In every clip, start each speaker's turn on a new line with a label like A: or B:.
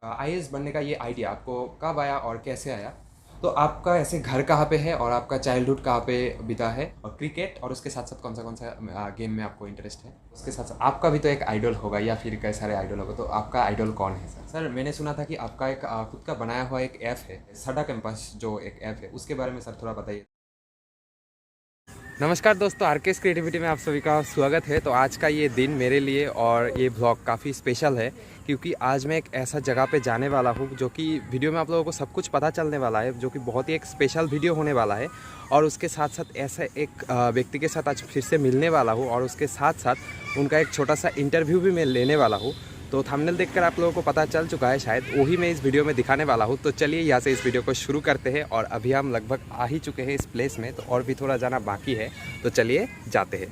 A: IAS बनने का ये आइडिया आपको कब आया और कैसे आया? तो आपका ऐसे घर कहाँ पे है और आपका चाइल्डहुड कहाँ पे बीता है? और क्रिकेट और उसके साथ-साथ कौन-सा गेम में आपको इंटरेस्ट है? उसके साथ-साथ आपका भी तो एक आइडल होगा या फिर कई सारे आइडल होगा, तो आपका आइडल कौन है सर? सर मैंने सुना था कि आपका एक खुद का बनाया हुआ एक ऐप है, सडा कैंपस जो एक ऐप है, उसके बारे में सर थोड़ा बताइए। नमस्कार दोस्तों, आरकेएस क्रिएटिविटी में आप सभी का स्वागत है। तो आज का ये दिन मेरे लिए और ये ब्लॉग काफ़ी स्पेशल है क्योंकि आज मैं एक ऐसा जगह पे जाने वाला हूँ जो कि वीडियो में आप लोगों को सब कुछ पता चलने वाला है, जो कि बहुत ही एक स्पेशल वीडियो होने वाला है। और उसके साथ साथ ऐसा एक व्यक्ति के साथ आज फिर से मिलने वाला हूँ और उसके साथ साथ उनका एक छोटा सा इंटरव्यू भी मैं लेने वाला हूँ। तो थंबनेल देखकर आप लोगों को पता चल चुका है शायद, वही मैं इस वीडियो में दिखाने वाला हूँ। तो चलिए यहाँ से इस वीडियो को शुरू करते हैं। और अभी हम लगभग आ ही चुके हैं इस प्लेस में, तो और भी थोड़ा जाना बाकी है, तो चलिए जाते हैं।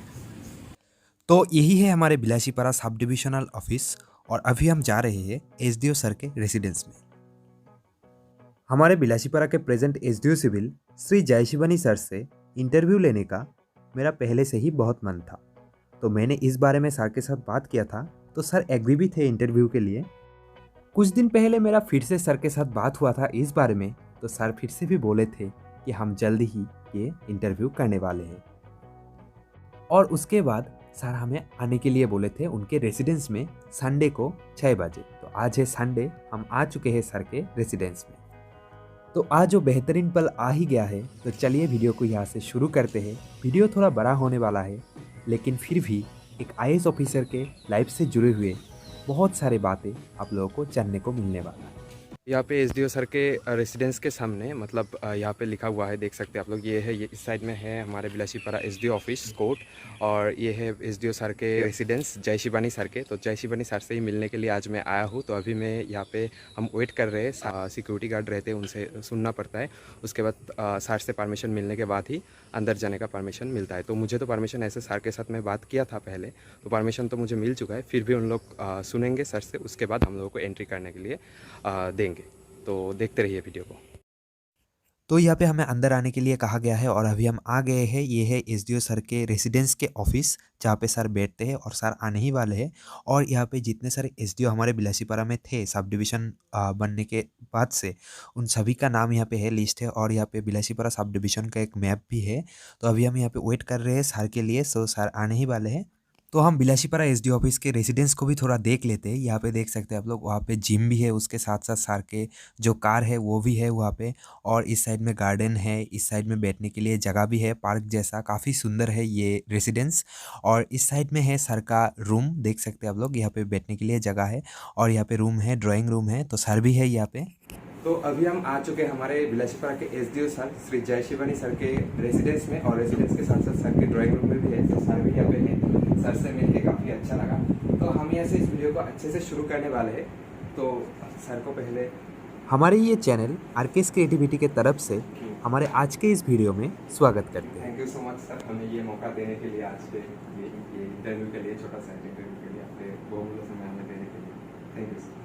B: तो यही है हमारे बिलासीपारा सब डिविजनल ऑफिस और अभी हम जा रहे हैं एसडीओ सर के रेसिडेंस में। हमारे बिलासीपारा के present SDO civil Shri Jayshivani sir से इंटरव्यू लेने का मेरा पहले से ही बहुत मन था। तो मैंने इस बारे में सर के साथ बात किया था, तो सर एग्री भी थे इंटरव्यू के लिए। कुछ दिन पहले मेरा फिर से सर के साथ बात हुआ था इस बारे में, तो सर फिर से भी बोले थे कि हम जल्दी ही ये इंटरव्यू करने वाले हैं। और उसके बाद सर हमें आने के लिए बोले थे उनके रेसिडेंस में संडे को 6 बजे। तो आज है संडे, हम आ चुके हैं सर के रेसिडेंस में। तो आज जो बेहतरीन पल आ ही गया है, तो चलिए वीडियो को यहाँ से शुरू करते हैं। वीडियो थोड़ा बड़ा होने वाला है, लेकिन फिर भी एक आईएएस ऑफिसर के लाइफ से जुड़े हुए बहुत सारे बातें आप लोगों को जानने को मिलने वाला है।
A: यहाँ पे एसडीओ सर के रेसिडेंस के सामने, मतलब यहाँ पे लिखा हुआ है, देख सकते हैं आप लोग। ये है, ये इस साइड में है हमारे बिलासीपारा एसडीओ ऑफिस कोर्ट, और ये है एसडीओ सर के रेसिडेंस जय शिवानी सर के। तो जय शिवानी सर से ही मिलने के लिए आज मैं आया हूँ। तो अभी मैं यहाँ पे हम वेट कर रहे हैं, सिक्योरिटी गार्ड रहते हैं, उनसे सुनना पड़ता है। उसके बाद सर से परमिशन मिलने के बाद ही अंदर जाने का परमिशन मिलता है। तो मुझे तो परमिशन, ऐसे सर के साथ मैं बात किया था पहले, तो परमिशन तो मुझे मिल चुका है। फिर भी उन लोग सुनेंगे सर से, उसके बाद हम लोगों को एंट्री करने के लिए देंगे। तो देखते रहिए वीडियो को।
B: तो यहाँ पे हमें अंदर आने के लिए कहा गया है और अभी हम आ गए हैं। ये है एसडीओ सर के रेसिडेंस के ऑफिस, जहाँ पे सर बैठते हैं और सर आने ही वाले हैं। और यहाँ पे जितने सारे एसडीओ हमारे बिलासीपारा में थे सब डिवीज़न बनने के बाद से, उन सभी का नाम यहाँ पे है, लिस्ट है। और यहाँ पे बिलासीपारा सब डिवीज़न का एक मैप भी है। तो अभी हम यहाँ पे वेट कर रहे हैं सर के लिए, सो सर आने ही वाले हैं। तो हम बिलासीपारा एसडी ऑफिस के रेसिडेंस को भी थोड़ा देख लेते हैं। यहाँ पे देख सकते हैं आप लोग, वहाँ पे जिम भी है, उसके साथ साथ सर के जो कार है वो भी है वहाँ पे। और इस साइड में गार्डन है, इस साइड में बैठने के लिए जगह भी है, पार्क जैसा काफ़ी सुंदर है ये रेसिडेंस। और इस साइड में है सर का रूम, देख सकते हैं आप लोग, यहाँ पे बैठने के लिए जगह है। और यहाँ पे रूम है, ड्राइंग रूम है, तो सर भी है यहाँ पे।
A: तो अभी हम आ चुके हैं हमारे बिलासीपारा के एसडीओ सर श्री जय शिवानी सर के रेसिडेंस में, और रेसिडेंस के साथ साथ सर के ड्राइंग रूम में भी है। तो सर भी यहाँ पे है, सर से मिलके काफ़ी अच्छा लगा। तो हम यहाँ से इस वीडियो को अच्छे से शुरू करने वाले हैं। तो सर को पहले
B: हमारे ये चैनल आरकेएस क्रिएटिविटी के तरफ से हमारे आज के इस वीडियो में स्वागत करते हैं।
A: Thank you so much sir, हमें ये मौका देने के लिए, आज के ये इंटरव्यू के लिए, छोटा सा इंटरव्यू के लिए, आपके बहुमूल्य समय हमें देने के लिए थैंक यू सर।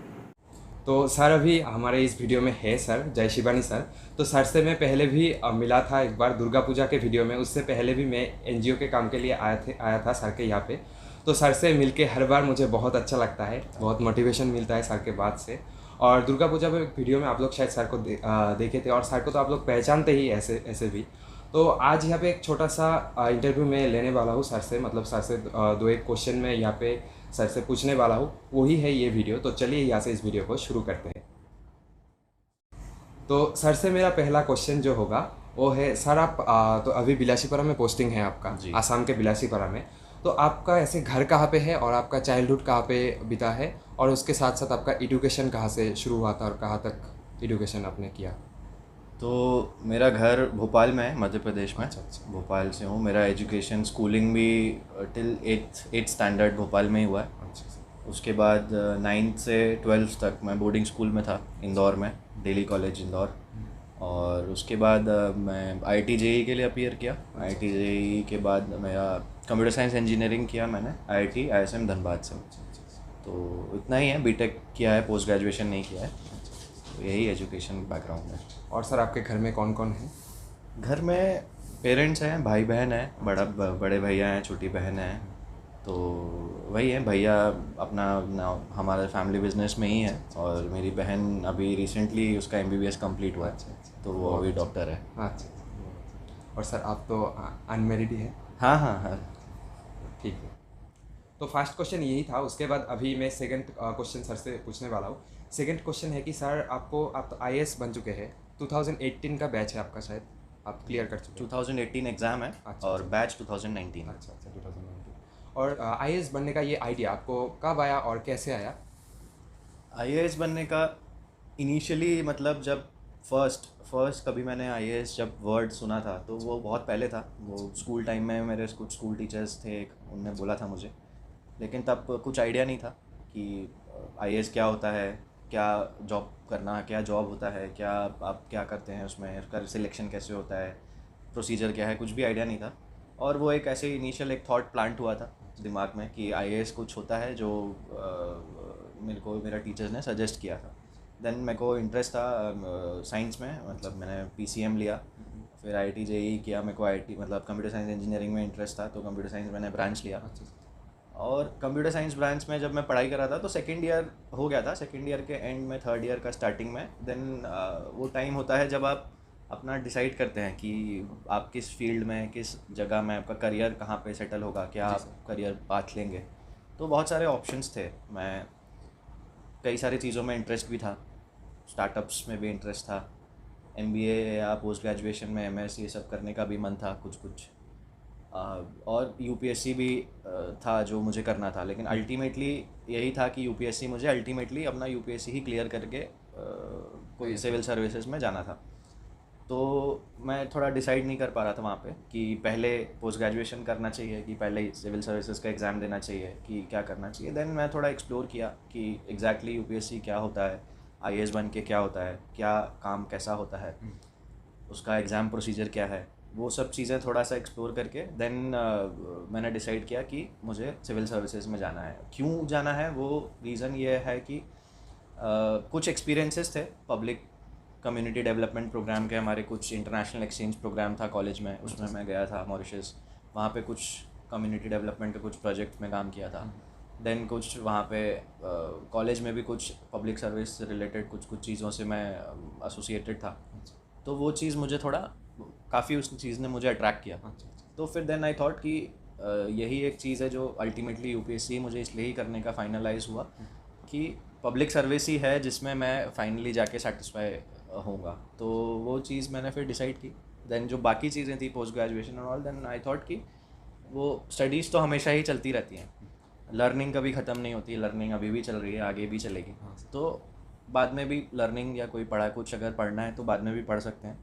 A: तो सर अभी हमारे इस वीडियो में है सर जय शिवानी सर। तो सर से मैं पहले भी मिला था एक बार दुर्गा पूजा के वीडियो में, उससे पहले भी मैं एनजीओ के काम के लिए आया था सर के यहाँ पे। तो सर से मिलके हर बार मुझे बहुत अच्छा लगता है, बहुत मोटिवेशन मिलता है सर के बाद से। और दुर्गा पूजा में वीडियो में आप लोग शायद सर को देखे थे, और सर को तो आप लोग पहचानते ही ऐसे ऐसे भी। तो आज यहाँ पे एक छोटा सा इंटरव्यू मैं लेने वाला हूँ सर से, मतलब सर से दो एक क्वेश्चन मैं यहाँ पे सर से पूछने वाला हूँ, वही है ये वीडियो। तो चलिए यहाँ से इस वीडियो को शुरू करते हैं। तो सर से मेरा पहला क्वेश्चन जो होगा वो है, सर आप तो अभी बिलासीपारा में पोस्टिंग है आपका, आसाम के बिलासीपारा में। तो आपका ऐसे घर कहाँ पे है और आपका चाइल्डहुड कहाँ पे बीता है, और उसके साथ साथ आपका एजुकेशन कहाँ से शुरू हुआ था और कहाँ तक एजुकेशन आपने किया?
C: तो मेरा घर भोपाल में है, मध्य प्रदेश में।
A: अच्छा अच्छा।
C: भोपाल से हूँ। मेरा एजुकेशन स्कूलिंग भी टिल एट्थ स्टैंडर्ड भोपाल में ही हुआ है।
A: अच्छा सर।
C: उसके बाद 9th से 12th तक मैं बोर्डिंग स्कूल में था, इंदौर में, दिल्ली कॉलेज इंदौर। और उसके बाद मैं IIT JEE के लिए अपीयर किया। IIT JEE के बाद मेरा कंप्यूटर साइंस इंजीनियरिंग किया मैंने IIT ISM धनबाद से। तो इतना ही है, बीटेक किया है, पोस्ट ग्रेजुएशन नहीं किया है। तो यही एजुकेशन बैकग्राउंड है।
A: और सर आपके घर में कौन कौन है?
C: घर में पेरेंट्स हैं, भाई बहन है, बड़े भैया हैं, छोटी बहन है, तो वही है भैया अपना हमारा फैमिली बिजनेस में ही है, और मेरी बहन अभी रिसेंटली उसका MBBS कंप्लीट हुआ है, तो वो अभी डॉक्टर है।
A: अच्छा। और सर आप तो अनमेरिड ही हैं?
C: हाँ हाँ हाँ।
A: ठीक है। तो फर्स्ट क्वेश्चन यही था, उसके बाद अभी मैं सेकंड क्वेश्चन सर से पूछने वाला हूँ। सेकंड क्वेश्चन है कि सर आप तो IAS बन चुके हैं, 2018 का बैच है आपका, शायद आप क्लियर कर चुके हैं।
C: 2018 एग्ज़ाम है
A: अच्छा,
C: और बैच 2019।
A: अच्छा 2019। और IAS बनने का ये आइडिया आपको कब आया और कैसे आया?
C: IAS बनने का इनिशियली मतलब जब फर्स्ट कभी मैंने IAS जब वर्ड सुना था तो वो बहुत पहले था, वो स्कूल टाइम में मेरे कुछ स्कूल टीचर्स थे, उनने बोला था मुझे, लेकिन तब कुछ आइडिया नहीं था कि IAS क्या होता है, क्या जॉब करना, क्या जॉब होता है, क्या आप क्या करते हैं उसमें, उसका सिलेक्शन कैसे होता है, प्रोसीजर क्या है, कुछ भी आइडिया नहीं था। और वो एक ऐसे इनिशियल एक थॉट प्लांट हुआ था दिमाग में कि IAS कुछ होता है, जो मेरे को मेरा टीचर्स ने सजेस्ट किया था। देन मेरे को इंटरेस्ट था साइंस में, मतलब मैंने PCM लिया, फिर IIT JEE किया। मेरे को IT मतलब कंप्यूटर साइंस इंजीनियरिंग में इंटरेस्ट था, तो कंप्यूटर साइंस मैंने ब्रांच लिया। और कंप्यूटर साइंस ब्रांच में जब मैं पढ़ाई कर रहा था तो सेकेंड ईयर हो गया था, सेकेंड ईयर के एंड में, थर्ड ईयर का स्टार्टिंग में। देन वो टाइम होता है जब आप अपना डिसाइड करते हैं कि आप किस फील्ड में, किस जगह में आपका करियर कहाँ पे सेटल होगा, क्या आप करियर पाथ लेंगे। तो बहुत सारे ऑप्शंस थे, मैं कई सारी चीज़ों में इंटरेस्ट भी था, स्टार्टअप्स में भी इंटरेस्ट था, MBA या पोस्ट ग्रेजुएशन में MS ये सब करने का भी मन था कुछ और UPSC भी था जो मुझे करना था। लेकिन अल्टीमेटली यही था कि UPSC मुझे अल्टीमेटली अपना UPSC ही क्लियर करके कोई सिविल सर्विसेज में जाना था। तो मैं थोड़ा डिसाइड नहीं कर पा रहा था वहाँ पे कि पहले पोस्ट ग्रेजुएशन करना चाहिए कि पहले सिविल सर्विसेज का एग्ज़ाम देना चाहिए कि क्या करना चाहिए। देन मैं थोड़ा एक्सप्लोर किया कि एग्जैक्टली UPSC क्या होता है, IAS बन के क्या होता है, क्या काम कैसा होता है, उसका एग्ज़ाम प्रोसीजर क्या है, वो सब चीज़ें थोड़ा सा एक्सप्लोर करके देन मैंने डिसाइड किया कि मुझे सिविल सर्विसेज में जाना है। क्यों जाना है, वो रीज़न ये है कि कुछ एक्सपीरियंसेस थे पब्लिक कम्युनिटी डेवलपमेंट प्रोग्राम के, हमारे कुछ इंटरनेशनल एक्सचेंज प्रोग्राम था कॉलेज में, उसमें मैं गया था मॉरिशस, वहाँ पे कुछ कम्युनिटी डेवलपमेंट के कुछ प्रोजेक्ट में काम किया था। देन कुछ वहाँ पे कॉलेज में भी कुछ पब्लिक सर्विस से रिलेटेड कुछ चीज़ों से मैं एसोसिएटेड था, तो वो चीज़ मुझे थोड़ा काफ़ी उस चीज़ ने मुझे अट्रैक्ट किया। तो फिर देन आई थॉट कि यही एक चीज़ है जो अल्टीमेटली UPSC मुझे इसलिए ही करने का फाइनलाइज हुआ कि पब्लिक सर्विस ही है जिसमें मैं फाइनली जाके सेटिस्फाई होऊंगा। तो वो चीज़ मैंने फिर डिसाइड की। देन जो बाकी चीज़ें थी पोस्ट ग्रेजुएशन और ऑल, देन आई थॉट कि वो स्टडीज़ तो हमेशा ही चलती रहती हैं, लर्निंग कभी ख़त्म नहीं होती, लर्निंग अभी भी चल रही है, आगे भी चलेगी। तो बाद में भी लर्निंग या कोई पढ़ा कुछ अगर पढ़ना है तो बाद में भी पढ़ सकते हैं,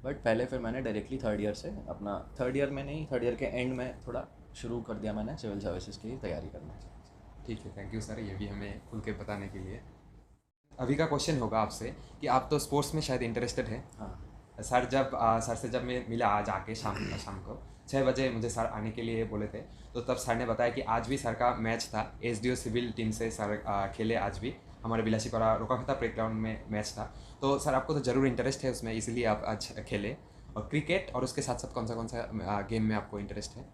C: बट पहले फिर मैंने डायरेक्टली थर्ड ईयर से अपना, थर्ड ईयर में नहीं, थर्ड ईयर के एंड में थोड़ा शुरू कर दिया मैंने सिविल सर्विसेज की तैयारी करना।
A: ठीक है, थैंक यू सर, ये भी हमें खुल के बताने के लिए। अभी का क्वेश्चन होगा आपसे कि आप तो स्पोर्ट्स में शायद इंटरेस्टेड हैं।
C: हाँ
A: सर सर से जब मैं मिला आज आके शाम को 6 बजे मुझे सर आने के लिए बोले थे, तो तब सर ने बताया कि आज भी सर का मैच था, SDO सिविल टीम से सर खेले आज भी, हमारे बिलासीपारा रोकाखता प्लेग्राउंड में मैच था। तो सर आपको तो ज़रूर इंटरेस्ट है उसमें, इसलिए आप आज खेले। और क्रिकेट और उसके साथ साथ कौन सा गेम में आपको इंटरेस्ट है?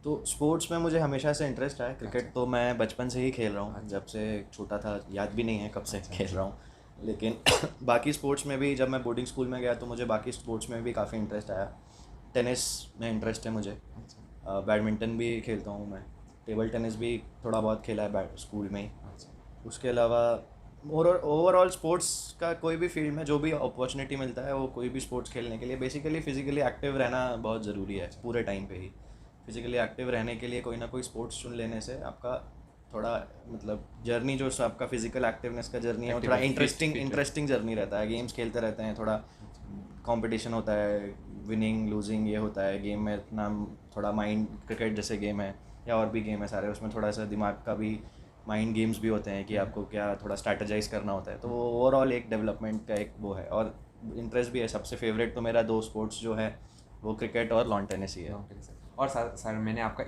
C: तो स्पोर्ट्स में मुझे हमेशा से इंटरेस्ट है। क्रिकेट तो मैं बचपन से ही खेल रहा हूँ, जब से छोटा था, याद भी नहीं है कब से खेल रहा हूँ। लेकिन बाकी स्पोर्ट्स में भी जब मैं बोर्डिंग स्कूल में गया तो मुझे बाकी स्पोर्ट्स में भी काफ़ी इंटरेस्ट आया। टेनिस में इंटरेस्ट है मुझे, बैडमिंटन भी खेलता हूँ मैं, टेबल टेनिस भी थोड़ा बहुत खेला है स्कूल में ही। उसके अलावा ओवरऑल स्पोर्ट्स का कोई भी फील्ड में जो भी अपॉर्चुनिटी मिलता है, वो कोई भी स्पोर्ट्स खेलने के लिए बेसिकली फ़िज़िकली एक्टिव रहना बहुत ज़रूरी है। पूरे टाइम पे ही फिज़िकली एक्टिव रहने के लिए कोई ना कोई स्पोर्ट्स चुन लेने से आपका थोड़ा मतलब जर्नी जो आपका फिजिकल एक्टिवनेस का जर्नी है वो थोड़ा इंटरेस्टिंग जर्नी रहता है। गेम्स खेलते रहते हैं, थोड़ा कंपटीशन होता है, विनिंग लूजिंग ये होता है गेम में, इतना थोड़ा माइंड, क्रिकेट जैसे गेम है या और भी गेम है सारे, उसमें थोड़ा सा दिमाग का भी, माइंड गेम्स भी होते हैं कि आपको क्या थोड़ा स्ट्रैटेजाइज करना होता है। तो वो ओवरऑल एक डेवलपमेंट का एक वो है, और इंटरेस्ट भी है। सबसे फेवरेट तो मेरा 2 स्पोर्ट्स जो है वो क्रिकेट और लॉन टेनिस ही है।
A: और सर मैंने आपका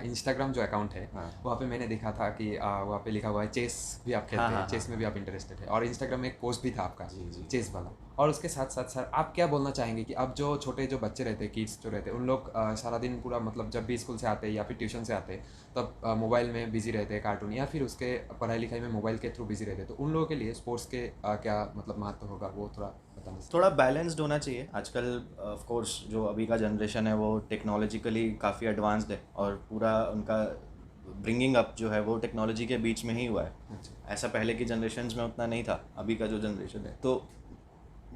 A: इंस्टाग्राम जो अकाउंट है
C: हाँ।
A: वहाँ पे मैंने देखा था कि वहाँ पे लिखा हुआ है चेस भी आप खेलते
C: हाँ,
A: हैं,
C: हाँ,
A: चेस में भी आप इंटरेस्टेड है, और इंस्टाग्राम में एक पोस्ट भी था आपका
C: जी, जी।
A: चेस वाला। और उसके साथ साथ सर आप क्या बोलना चाहेंगे कि अब जो छोटे जो बच्चे रहते हैं, किड्स जो रहते हैं, उन लोग सारा दिन पूरा मतलब जब भी स्कूल से आते हैं या फिर ट्यूशन से आते हैं तब मोबाइल में बिजी रहते हैं, कार्टून या फिर उसके पढ़ाई लिखाई में मोबाइल के थ्रू बिजी रहते हैं, तो उन लोगों के लिए स्पोर्ट्स के क्या मतलब महत्व होगा वो थोड़ा बताना सर।
C: थोड़ा बैलेंस्ड होना चाहिए। आजकल ऑफ कोर्स जो अभी का जनरेशन है वो टेक्नोलॉजिकली काफ़ी एडवांस्ड है और पूरा उनका ब्रिंगिंग अप जो है वो टेक्नोलॉजी के बीच में ही हुआ है।
A: अच्छा।
C: ऐसा पहले की जनरेशन्स में उतना नहीं था, अभी का जो जनरेशन है तो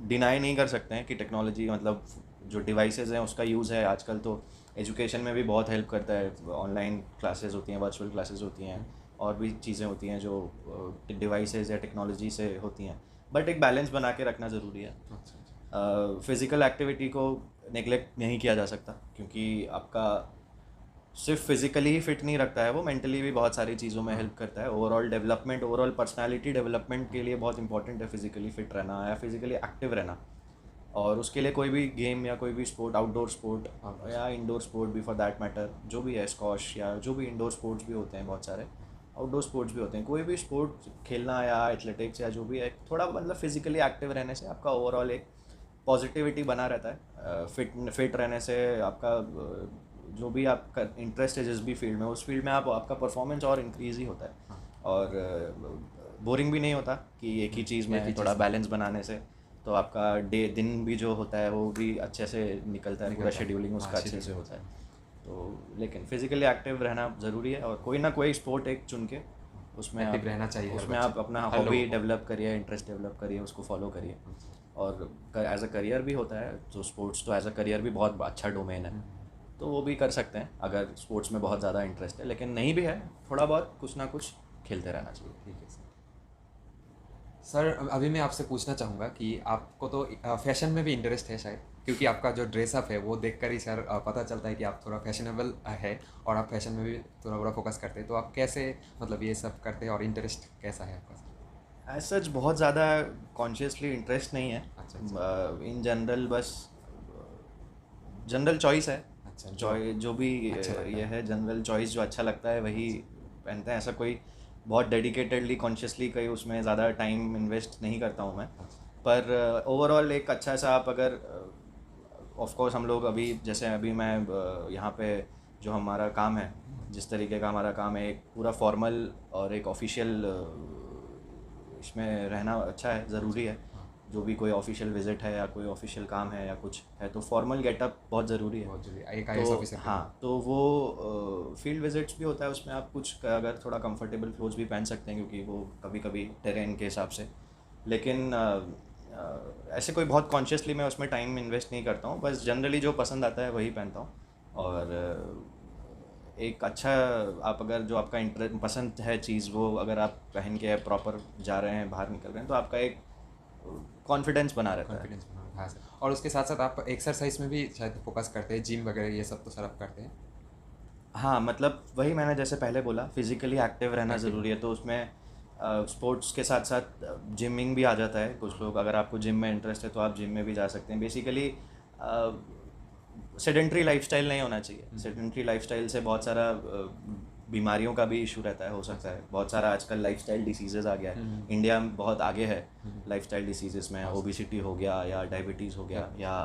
C: डिनाई नहीं कर सकते हैं कि टेक्नोलॉजी मतलब जो डिवाइसेस हैं उसका यूज़ है आजकल, तो एजुकेशन में भी बहुत हेल्प करता है। ऑनलाइन क्लासेस होती हैं, वर्चुअल क्लासेस होती हैं, और भी चीज़ें होती हैं जो डिवाइसेस या टेक्नोलॉजी से होती हैं, बट एक बैलेंस बना के रखना ज़रूरी है।
A: अच्छा।
C: फिज़िकल एक्टिविटी को नेगलेक्ट नहीं किया जा सकता, क्योंकि आपका सिर्फ फिज़िकली ही फिट नहीं रखता है, वो मेंटली भी बहुत सारी चीज़ों में हेल्प करता है। Overall development, overall personality development के लिए बहुत इंपॉर्टेंट है फिज़िकली फिट रहना या फिज़िकली एक्टिव रहना। और उसके लिए कोई भी गेम या कोई भी स्पोर्ट, आउटडोर स्पोर्ट या इंडोर स्पोर्ट भी फॉर दैट मैटर, जो भी है, स्क्वॉश या जो भी इंडोर स्पोर्ट्स भी होते हैं, बहुत सारे आउटडोर स्पोर्ट्स भी होते हैं, कोई भी स्पोर्ट खेलना या एथलेटिक्स या जो भी है, थोड़ा मतलब फिज़िकली एक्टिव रहने से आपका ओवरऑल एक पॉजिटिविटी बना रहता है। फिट रहने से आपका जो भी आपका इंटरेस्ट है जिस भी फील्ड में, उस फील्ड में आपका परफॉर्मेंस और इंक्रीज़ ही होता है, और बोरिंग भी नहीं होता कि एक ही चीज़ में थोड़ा बैलेंस बनाने से। तो आपका दिन भी जो होता है वो भी अच्छे से निकलता है, पूरा शेड्यूलिंग उसका अच्छे से होता है। तो लेकिन फिज़िकली एक्टिव रहना ज़रूरी है, और कोई ना कोई स्पोर्ट एक चुन के उसमें
A: Active रहना चाहिए हर
C: उसमें
A: बच्चे
C: आप
A: को,
C: अपना
A: हर
C: हॉबी
A: लोगों को।
C: डेवलप करिए, इंटरेस्ट डेवलप करिए, उसको फॉलो करिए। और एज अ करियर भी होता है, तो स्पोर्ट्स तो एज अ करियर भी बहुत अच्छा डोमेन है, तो वो भी कर सकते हैं अगर स्पोर्ट्स में बहुत ज़्यादा इंटरेस्ट है। लेकिन नहीं भी है, थोड़ा बहुत कुछ ना कुछ खेलते रहना चाहिए।
A: ठीक है सर। अभी मैं आपसे पूछना चाहूँगा कि आपको तो फैशन में भी इंटरेस्ट है शायद, क्योंकि आपका जो ड्रेसअप है वो देखकर ही सर पता चलता है कि आप थोड़ा फैशनेबल है और आप फैशन में भी थोड़ा बड़ा फोकस करते हैं, तो आप कैसे मतलब ये सब करते हैं और इंटरेस्ट कैसा है आपका सर?
C: एज सच बहुत ज़्यादा कॉन्शियसली इंटरेस्ट नहीं है।
A: अच्छा।
C: इन जनरल बस जनरल चॉइस है।
A: अच्छा,
C: जो भी
A: अच्छा लगता
C: ये
A: है।
C: है जनरल चॉइस, जो अच्छा लगता है वही पहनते हैं। ऐसा कोई बहुत डेडिकेटेडली कॉन्शियसली कहीं उसमें ज़्यादा टाइम इन्वेस्ट नहीं करता हूँ मैं। पर ओवरऑल एक अच्छा सा आप अगर ऑफ कोर्स हम लोग अभी जैसे अभी मैं यहाँ पे जो हमारा काम है, जिस तरीके का हमारा काम है, एक पूरा फॉर्मल और एक ऑफिशियल इसमें रहना अच्छा है, ज़रूरी है। जो भी कोई ऑफिशियल विजिट है या कोई ऑफिशियल काम है या कुछ है, तो फॉर्मल गेटअप बहुत ज़रूरी है।
A: बहुत जरूरी एक IAS
C: तो
A: ऑफिसर के लिए।
C: हाँ, तो वो फील्ड विजिट्स भी होता है, उसमें आप कुछ अगर थोड़ा कंफर्टेबल क्लोथ्स भी पहन सकते हैं, क्योंकि वो कभी कभी टेरेन के हिसाब से। लेकिन ऐसे कोई बहुत कॉन्शियसली मैं उसमें टाइम इन्वेस्ट नहीं करता हूँ, बस जनरली जो पसंद आता है वही पहनता हूँ। और एक अच्छा, आप अगर जो आपका इंटरेस्ट पसंद है चीज़, वो अगर आप पहन के प्रॉपर जा रहे हैं, बाहर निकल रहे हैं, तो आपका एक कॉन्फिडेंस बना रहता है।
A: कॉन्फिडेंस बना, हाँ सर। और उसके साथ साथ आप एक्सरसाइज में भी शायद फोकस करते हैं, जिम वगैरह ये सब तो सर आप करते हैं?
C: हाँ, मतलब वही मैंने जैसे पहले बोला, फिज़िकली एक्टिव रहना
A: Active।
C: ज़रूरी है, तो उसमें स्पोर्ट्स के साथ साथ जिमिंग भी आ जाता है। कुछ लोग, अगर आपको जिम में इंटरेस्ट है तो आप जिम में भी जा सकते हैं। बेसिकली सेडेंट्री लाइफस्टाइल नहीं होना चाहिए। सेडेंट्री लाइफस्टाइल से बहुत सारा बीमारियों का भी इशू रहता है, हो सकता है। बहुत सारा आजकल लाइफस्टाइल डिसीजेज़ आ गया है, इंडिया में बहुत आगे है लाइफस्टाइल डिसीजेज़ में। ओबिसिटी हो गया या डायबिटीज़ हो गया या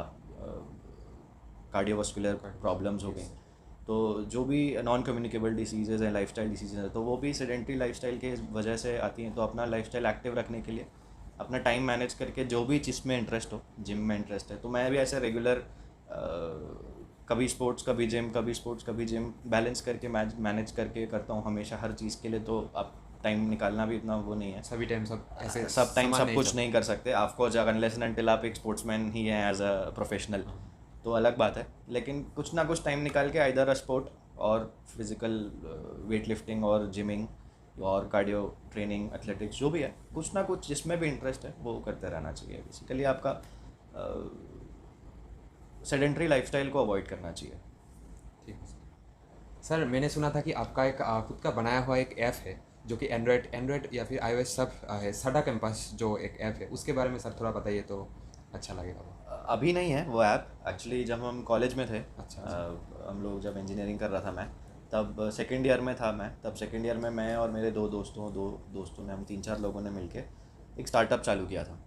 C: कार्डियोवास्कुलर प्रॉब्लम्स हो गई, तो जो भी नॉन कम्युनिकेबल डिसीज़ेज़ हैं, लाइफस्टाइल डिसीज़ेज़ हैं, तो वो भी सेडेंट्री लाइफस्टाइल के वजह से आती हैं। तो अपना लाइफस्टाइल एक्टिव रखने के लिए अपना टाइम मैनेज करके, जो भी चीज़ में इंटरेस्ट हो, जिम में इंटरेस्ट है तो मैं भी ऐसे रेगुलर कभी स्पोर्ट्स कभी जिम, कभी स्पोर्ट्स कभी जिम, बैलेंस करके मैनेज करके करता हूँ हमेशा हर चीज़ के लिए। तो आप टाइम निकालना भी इतना वो नहीं है,
A: सभी टाइम सब ऐसे
C: सब टाइम
A: समान
C: सब कुछ
A: चलता।
C: नहीं कर सकते। आपको अनलेस एंड अनटिल आप एक स्पोर्ट्समैन ही हैं एज अ प्रोफेशनल, तो अलग बात है। लेकिन कुछ ना कुछ टाइम निकाल के आइदर अ स्पोर्ट और फिज़िकल वेट लिफ्टिंग और जिमिंग और कार्डियो ट्रेनिंग, एथलेटिक्स, जो भी है, कुछ ना कुछ जिसमें भी इंटरेस्ट है वो करते रहना चाहिए। बेसिकली आपका सेडेंट्री लाइफस्टाइल को अवॉइड करना चाहिए।
A: ठीक है सर। मैंने सुना था कि आपका एक खुद का बनाया हुआ एक ऐप है जो कि एंड्रॉयड या फिर iOS सब है, साडा कैंपस जो एक ऐप है, उसके बारे में सर थोड़ा बताइए तो अच्छा लगेगा वो।
C: अभी नहीं है वो ऐप, एक्चुअली जब हम कॉलेज में थे,
A: अच्छा,
C: हम लोग जब इंजीनियरिंग कर रहा था मैं, तब सेकेंड ईयर में था मैं, तब सेकेंड ईयर में मैं और मेरे दो दोस्तों ने, हम 3-4 लोगों ने मिलके एक स्टार्टअप चालू किया था।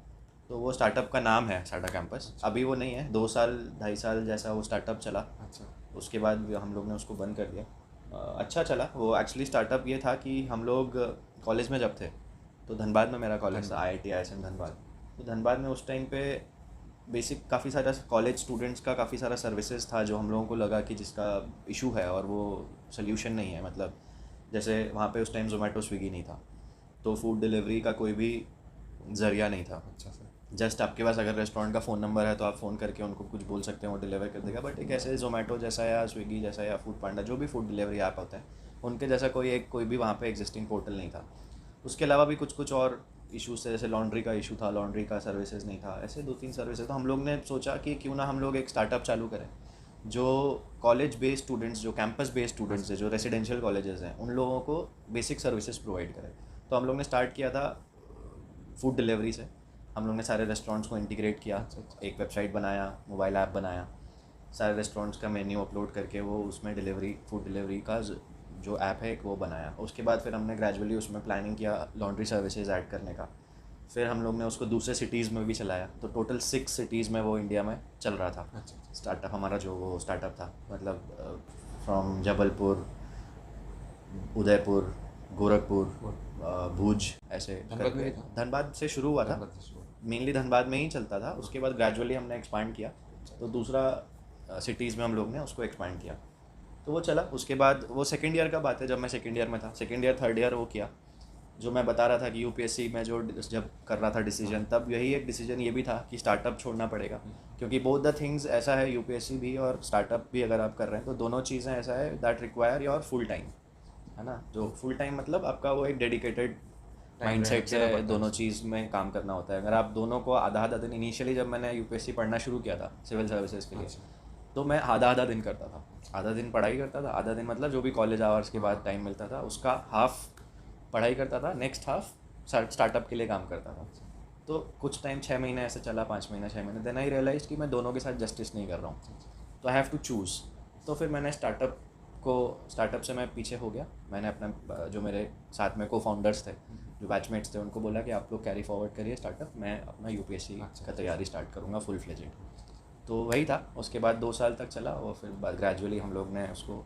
C: तो वो स्टार्टअप का नाम है साडा कैंपस। अभी वो नहीं है, 2 साल 2.5 साल जैसा वो स्टार्टअप चला।
A: अच्छा,
C: उसके बाद हम लोग ने उसको बंद कर दिया। अच्छा चला वो। एक्चुअली स्टार्टअप ये था कि हम लोग कॉलेज में जब थे, तो धनबाद में मेरा कॉलेज था, IIT धनबाद। तो धनबाद में उस टाइम पे बेसिक काफ़ी सारा कॉलेज स्टूडेंट्स का काफ़ी सारा सर्विसेज था जो हम लोगों को लगा कि जिसका इशू है और वो सोल्यूशन नहीं है। मतलब जैसे वहाँ पे उस टाइम ज़ोमेटो स्विगी नहीं था, तो फूड डिलीवरी का कोई भी ज़रिया नहीं था।
A: अच्छा सर।
C: जस्ट आपके पास अगर रेस्टोरेंट का फ़ोन नंबर है तो आप फ़ोन करके उनको कुछ बोल सकते हैं, वो डिलीवर कर देगा। बट एक ऐसे ज़ोमेटो जैसा या स्विगी जैसा या फूड पांडा, जो भी फूड डिलीवरी ऐप होते हैं, उनके जैसा कोई भी वहाँ पे एग्जिस्टिंग पोर्टल नहीं था। उसके अलावा भी कुछ और इशूज़ थे, जैसे लॉन्ड्री का इशू था, लॉन्ड्री का सर्विसेज नहीं था, ऐसे 2-3 सर्विसेज। तो हम लोग ने सोचा कि क्यों ना हम लोग एक स्टार्टअप चालू करें जो कॉलेज बेस्ड स्टूडेंट्स, जो कैंपस बेस्ड स्टूडेंट्स हैं, जो रेसिडेंशियल कॉलेजेस हैं, उन लोगों को बेसिक सर्विसेज प्रोवाइड करें। तो हम लोग ने स्टार्ट किया था फूड डिलीवरी से। हम लोग ने सारे रेस्टोरेंट्स को इंटीग्रेट किया, एक वेबसाइट बनाया, मोबाइल ऐप बनाया, सारे रेस्टोरेंट्स का मेन्यू अपलोड करके वो उसमें फूड डिलीवरी का जो ऐप है एक वो बनाया। उसके बाद फिर हमने ग्रेजुअली उसमें प्लानिंग किया लॉन्ड्री सर्विसेज ऐड करने का। फिर हम लोग ने उसको दूसरे सिटीज़ में भी चलाया, तो टोटल 6 सिटीज़ में वो इंडिया में चल रहा था।
A: अच्छा,
C: स्टार्टअप हमारा जो वो स्टार्टअप था, मतलब फ्रॉम जबलपुर, उदयपुर, गोरखपुर, भुज, ऐसे
A: धनबाद में
C: करके।
A: भी था?
C: धनबाद से शुरू हुआ था,
A: धनबाद से शुरू।
C: मेनली धनबाद में ही चलता था। उसके बाद ग्रेजुअली हमने एक्सपांड किया, तो दूसरा सिटीज़ में हम लोग ने उसको एक्सपांड किया, तो वो चला। उसके बाद वो सेकेंड ईयर का बात है, जब मैं सेकेंड ईयर में था, सेकेंड ईयर थर्ड ईयर वो किया। जो मैं बता रहा था कि यूपीएससी में जो जब कर रहा था डिसीजन, तब यही एक डिसीजन ये भी था कि स्टार्टअप छोड़ना पड़ेगा, क्योंकि बोथ द थिंग्स ऐसा है, यूपीएससी भी और स्टार्टअप भी अगर आप कर रहे हैं तो दोनों चीज़ें ऐसा है that require your full time, है ना। जो फुल टाइम मतलब आपका वो एक डेडिकेटेड माइंडसेट से दोनों चीज़ में काम करना होता है। अगर आप दोनों को आधा आधा दिन, इनिशियली जब मैंने यूपीएससी पढ़ना शुरू किया था सिविल सर्विसेज के लिए, तो मैं आधा आधा दिन करता था। आधा दिन पढ़ाई करता था, आधा दिन मतलब जो भी कॉलेज आवर्स के बाद टाइम मिलता था उसका हाफ पढ़ाई करता था, नेक्स्ट हाफ स्टार्टअप के लिए काम करता था। तो कुछ टाइम 6 महीने ऐसे चला, 5 महीने 6 महीने, देन आई रियलाइज कि मैं दोनों के साथ जस्टिस नहीं कर रहा हूँ, तो आई हैव टू चूज़। तो फिर मैंने स्टार्टअप से मैं पीछे हो गया। मैंने अपना जो मेरे साथ में को फाउंडर्स थे, जो बैचमेट्स थे, उनको बोला कि आप लोग कैरी फॉरवर्ड करिए स्टार्टअप, मैं अपना यूपीएससी का तैयारी स्टार्ट करूँगा फुल फ्लेजेड। तो वही था। उसके बाद 2 साल तक चला और फिर ग्रेजुअली हम लोग ने उसको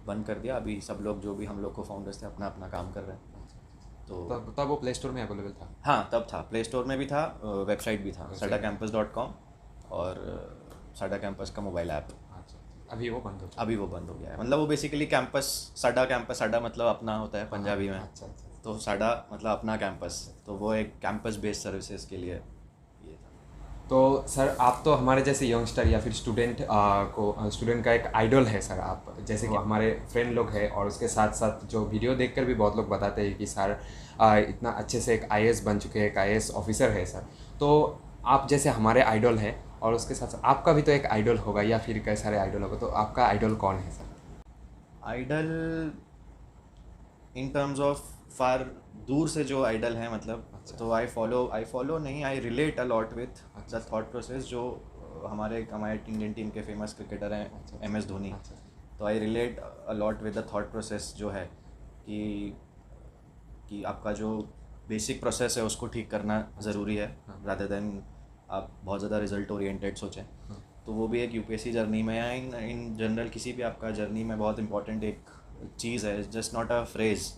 C: बंद कर दिया। अभी सब लोग जो भी हम लोग को फाउंडर्स थे अपना अपना काम कर रहे हैं। तो
A: तब वो प्ले स्टोर में अवेलेबल था?
C: हाँ, तब था, प्ले स्टोर में भी था, वेबसाइट भी था, sadacampus.com, और साडा कैंपस का मोबाइल ऐप।
A: अच्छा, अभी वो बंद हो चुका?
C: अभी वो बंद हो गया है। मतलब वो बेसिकली कैंपस, साडा मतलब अपना होता है पंजाबी में।
A: अच्छा,
C: तो साडा मतलब अपना कैंपस, तो वो एक कैंपस बेस्ड सर्विसेज के लिए ये था।
A: तो सर आप तो हमारे जैसे यंगस्टर या फिर स्टूडेंट का एक आइडल है सर आप, जैसे कि हमारे फ्रेंड लोग हैं, और उसके साथ साथ जो वीडियो देखकर भी बहुत लोग बताते हैं कि सर इतना अच्छे से एक IAS बन चुके हैं, एक IAS ऑफिसर है सर। तो आप जैसे हमारे आइडल है, और उसके साथ साथ आपका भी तो एक आइडल होगा या फिर कई सारे आइडल होगा, तो आपका आइडल कौन है sir?
C: Idol in terms of far दूर से जो आइडल है, मतलब
A: अच्छा।
C: तो आई फॉलो नहीं, I relate a lot with the thought process जो हमारे इंडियन टीम के फेमस क्रिकेटर हैं MS धोनी।
A: अच्छा।
C: तो I relate a lot with the thought process जो है कि आपका जो बेसिक प्रोसेस है उसको ठीक करना ज़रूरी है, रादर देन आप बहुत ज़्यादा रिजल्ट ओरिएंटेड सोचें। तो वो भी एक यूपीएससी जर्नी में या इन जनरल किसी भी आपका जर्नी में बहुत इंपॉर्टेंट एक चीज़ है, जस्ट नॉट अ फ्रेज़,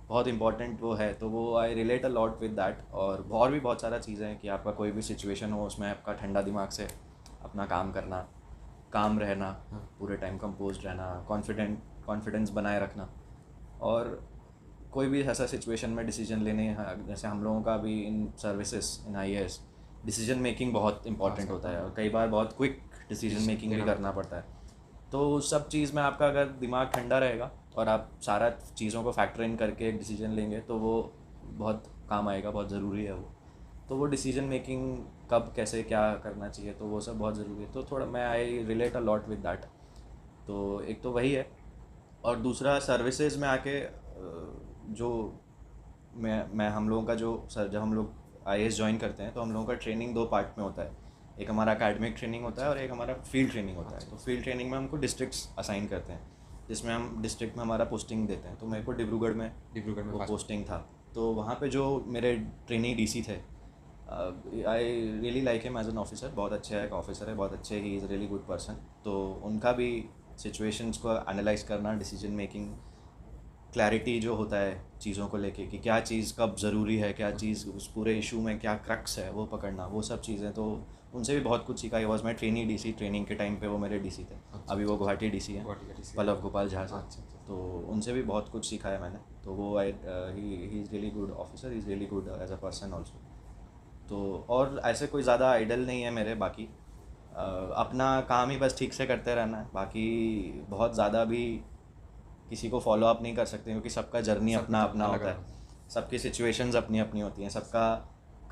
C: बहुत इंपॉर्टेंट वो है। तो वो I relate a lot with that. और भी बहुत सारा चीज़ें हैं कि आपका कोई भी सिचुएशन हो उसमें आपका ठंडा दिमाग से अपना काम करना, काम रहना, पूरे टाइम कंपोज रहना, कॉन्फिडेंस बनाए रखना, और कोई भी ऐसा सिचुएशन में डिसीजन लेने हैं। जैसे हम लोगों का भी इन सर्विसेज, इन IAS, डिसीजन मेकिंग बहुत इंपॉर्टेंट होता है, और कई बार बहुत क्विक डिसीजन मेकिंग भी करना पड़ता है। तो उस सब चीज़ में आपका अगर दिमाग ठंडा रहेगा और आप सारा चीज़ों को फैक्टर इन करके एक डिसीजन लेंगे तो वो बहुत काम आएगा, बहुत ज़रूरी है वो। तो वो डिसीजन मेकिंग कब कैसे क्या करना चाहिए, तो वो सब बहुत ज़रूरी है। तो थोड़ा मैं I relate a lot with that. तो एक तो वही है, और दूसरा सर्विसेज में आके जो मैं हम लोगों का जो सर, जब हम लोग IAS ज्वाइन करते हैं तो हम लोगों का ट्रेनिंग 2 पार्ट में होता है। एक हमारा अकेडमिक ट्रेनिंग होता है और एक हमारा फील्ड ट्रेनिंग होता है। तो फील्ड ट्रेनिंग में हमको डिस्ट्रिक्ट्स असाइन करते हैं, जिसमें हम डिस्ट्रिक्ट में हमारा पोस्टिंग देते हैं। तो मेरे को डिब्रूगढ़ में वो पोस्टिंग था। तो वहाँ पे जो मेरे ट्रेनी डीसी थे, I really like him as an officer. बहुत अच्छा एक ऑफिसर है, बहुत अच्छे, he is really good person. तो उनका भी सिचुएशंस को एनालाइज करना, डिसीजन मेकिंग, क्लैरिटी जो होता है चीज़ों को लेके कि क्या चीज़ कब ज़रूरी है, क्या चीज़ उस पूरे इशू में क्या क्रक्स है, वो पकड़ना, वो सब चीज़ें। तो उनसे भी बहुत कुछ सीखा। Was my trainee DC, training के टाइम पे वो मेरे डीसी थे। अभी वो गुवाहाटी डीसी हैं, पल्लव गोपाल झा साहब। तो उनसे भी बहुत कुछ सीखा है मैंने। तो वो he is really good officer, he is really good as a person also. तो और ऐसे कोई ज़्यादा आइडल नहीं है मेरे। बाकी अपना काम ही बस ठीक से करते रहना है। बाकी बहुत ज़्यादा भी किसी को फॉलो अप नहीं कर सकते, क्योंकि सबका जर्नी अपना अपना होता है, सबकी सिचुएशंस अपनी अपनी होती हैं, सबका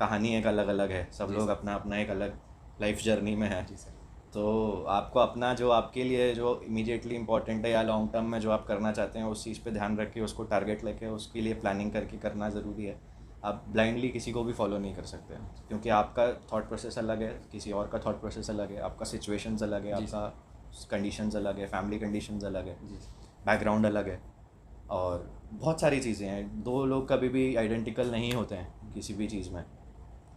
C: कहानी एक अलग अलग है, सब लोग अपना अपना एक अलग लाइफ जर्नी में है। तो आपको अपना जो आपके लिए जो इमीडिएटली इंपॉर्टेंट है या लॉन्ग टर्म में जो आप करना चाहते हैं, उस चीज़ पे ध्यान रख के उसको टारगेट लेके उसके लिए प्लानिंग करके करना ज़रूरी है। आप ब्लाइंडली किसी को भी फॉलो नहीं कर सकते, क्योंकि आपका थॉट प्रोसेस अलग है, किसी और का थॉट प्रोसेस अलग है, आपका सिचुएशंस अलग है, आपका कंडीशंस अलग है, फैमिली कंडीशंस अलग है, बैकग्राउंड अलग है, और बहुत सारी चीज़ें हैं। दो लोग कभी भी आइडेंटिकल नहीं होते हैं किसी भी चीज़ में।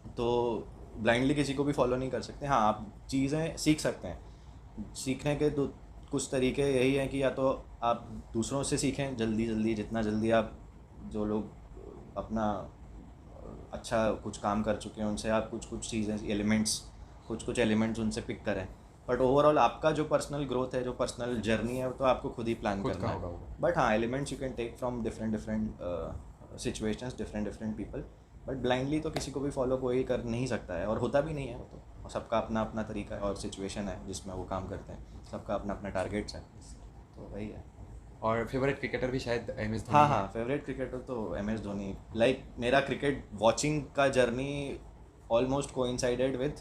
C: तो ब्लाइंडली किसी को भी फॉलो नहीं कर सकते। हाँ, आप चीज़ें सीख सकते हैं। सीखने के दो कुछ तरीके यही हैं कि या तो आप दूसरों से सीखें जल्दी जल्दी, जितना जल्दी आप, जो लोग अपना अच्छा कुछ काम कर चुके हैं उनसे आप कुछ कुछ चीज़ें, कुछ एलिमेंट्स उनसे पिक करें। बट ओवरऑल आपका जो पर्सनल ग्रोथ है, जो पर्सनल जर्नी है, वो तो आपको खुद ही प्लान करना है। बट हाँ, elements you can take from different situations, different people. But blindly तो किसी को भी फॉलो कोई कर नहीं सकता है, और होता भी नहीं है। वो तो सबका अपना अपना तरीका है और सिचुएशन है जिसमें वो काम करते हैं, सबका अपना अपना टारगेट्स है। तो वही है।
A: और फेवरेट क्रिकेटर भी शायद MS धोनी।
C: हाँ, फेवरेट क्रिकेटर तो MS धोनी। लाइक मेरा क्रिकेट वॉचिंग का journey almost coincided with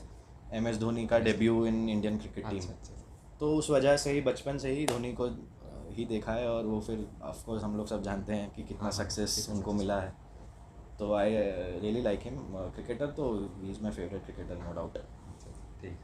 C: MS Dhoni का debut in Indian cricket team. तो उस वजह से ही बचपन से ही धोनी को ही देखा है, और वो फिर ऑफकोर्स हम लोग सब जानते हैं कि कितना सक्सेस उनको मिला है। तो I really like him. Cricketer तो he is my favourite cricketer, no doubt.
A: ठीक।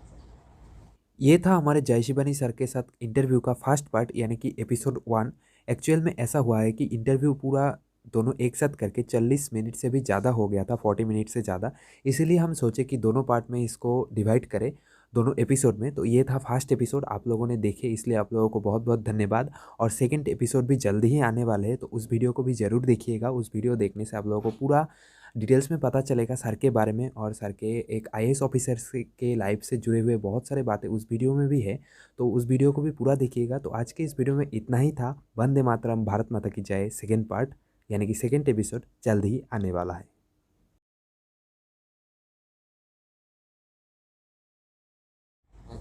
B: ये था हमारे जय शिवानी सर के साथ इंटरव्यू का फर्स्ट पार्ट, यानी कि एपिसोड 1। एक्चुअल में ऐसा हुआ है कि इंटरव्यू पूरा दोनों एक साथ करके 40 मिनट से भी ज़्यादा हो गया था, 40 मिनट से ज़्यादा। इसीलिए हम सोचे कि दोनों पार्ट में इसको डिवाइड करें, दोनों एपिसोड में। तो ये था फर्स्ट एपिसोड, आप लोगों ने देखे, इसलिए आप लोगों को बहुत बहुत धन्यवाद। और सेकंड एपिसोड भी जल्दी ही आने वाले हैं, तो उस वीडियो को भी ज़रूर देखिएगा। उस वीडियो देखने से आप लोगों को पूरा डिटेल्स में पता चलेगा सर के बारे में, और सर के एक IAS ऑफिसर के लाइफ से जुड़े हुए बहुत सारे बातें उस वीडियो में भी है। तो उस वीडियो को भी पूरा देखिएगा। तो आज के इस वीडियो में इतना ही था। वंदे मातरम, भारत माता की जय। सेकेंड पार्ट यानी कि सेकेंड एपिसोड जल्द ही आने वाला है।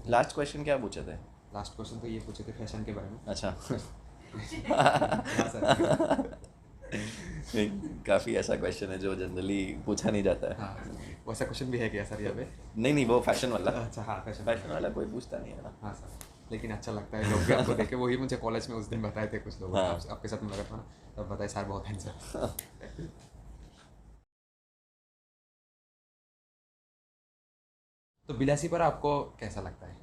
C: लास्ट क्वेश्चन क्या पूछे थे?
A: लास्ट क्वेश्चन तो ये पूछे थे फैशन के बारे में।
C: अच्छा।
A: हाँ सर।
C: काफ़ी ऐसा क्वेश्चन है जो जनरली पूछा नहीं जाता है।
A: हाँ, वैसा क्वेश्चन भी है क्या सर यहाँ पे?
C: नहीं, वो फैशन वाला।
A: अच्छा, हाँ फैशन
C: वाला कोई पूछता नहीं है ना।
A: हाँ सर, लेकिन अच्छा लगता है लोग भी आपको देखे। वही मुझे कॉलेज में उस दिन बताए थे कुछ लोग।
C: हाँ।
A: आपके साथ मुलाकात था, तब बताए सर बहुत हैंडसम। तो बिलासीपुरा आपको कैसा लगता है?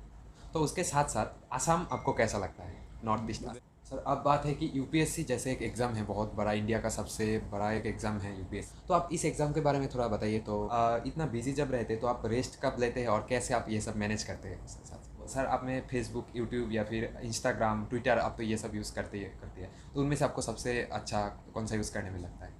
A: तो उसके साथ साथ आसाम आपको कैसा लगता है, नॉर्थ ईस्ट? सर अब बात है कि UPSC जैसे एक एग्ज़ाम है, बहुत बड़ा, इंडिया का सबसे बड़ा एक एग्ज़ाम है UPSC। तो आप इस एग्ज़ाम के बारे में थोड़ा बताइए। तो इतना बिजी जब रहते तो आप रेस्ट कब लेते हैं और कैसे आप ये सब मैनेज करते हैं उसके साथ? सर आपने फेसबुक, यूट्यूब या फिर इंस्टाग्राम, ट्विटर, आप तो ये सब यूज़ करते हैं, तो उनमें से आपको सबसे अच्छा कौन सा यूज़ करने में लगता है?